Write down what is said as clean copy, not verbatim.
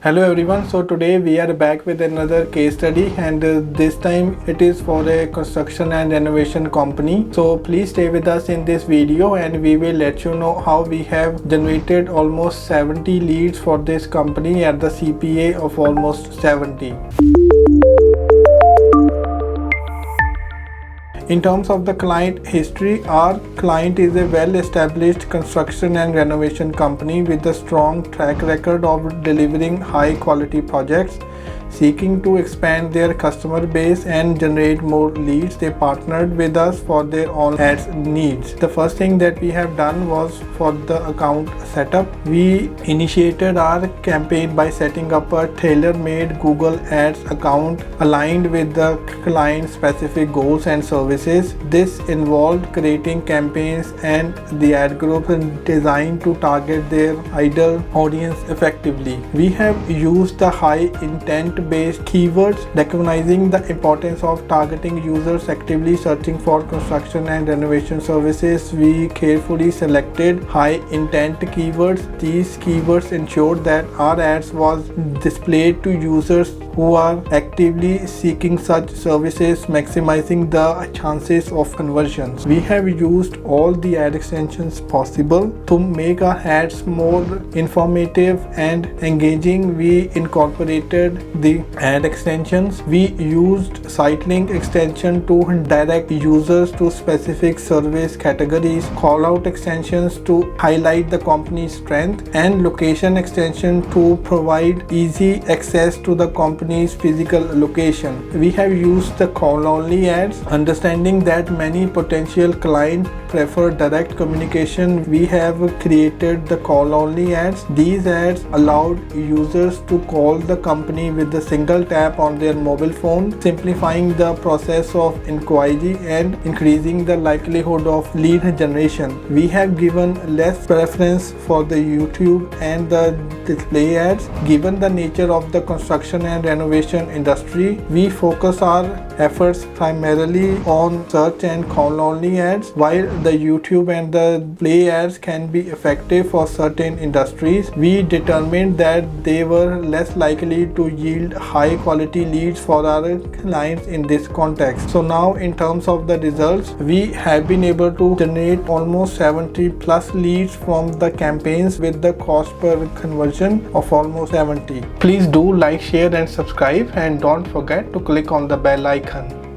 Hello everyone, so today we are back with another case study and this time it is for a construction and renovation company. So please stay with us in this video and we will let you know how we have generated almost 70 leads for this company at the CPA of almost 70. In terms of the client history, our client is a well-established construction and renovation company with a strong track record of delivering high-quality projects. Seeking to expand their customer base and generate more leads, they partnered with us for their own ads needs. The first thing that we have done was for the account setup. We initiated our campaign by setting up a tailor-made Google Ads account aligned with the client's specific goals and services. This involved creating campaigns and the ad group designed to target their ideal audience effectively. We have used the high intent based keywords, recognizing the importance of targeting users actively searching for construction and renovation services. We carefully selected high intent keywords. These keywords ensured that our ads was displayed to users who are actively seeking such services, maximizing the chances of conversions. We have used all the ad extensions possible to make our ads more informative and engaging. We incorporated the ad extensions. We used site link extension to direct users to specific service categories, call out extensions to highlight the company's strength, and location extension to provide easy access to the company's physical location. We have used the call only ads, understanding that many potential clients prefer direct communication. We have created the call only ads. These ads allowed users to call the company with a single tap on their mobile phone, simplifying the process of inquiry and increasing the likelihood of lead generation. We have given less preference for the YouTube and the display ads. Given the nature of the construction and renovation industry, we focus our efforts primarily on search and call only ads. While the YouTube and the display ads can be effective for certain industries, we determined that they were less likely to yield high quality leads for our clients in this context. So now in terms of the results, we have been able to generate almost 70 plus leads from the campaigns with the cost per conversion of almost 70. Please do like, share and subscribe, and don't forget to click on the bell icon.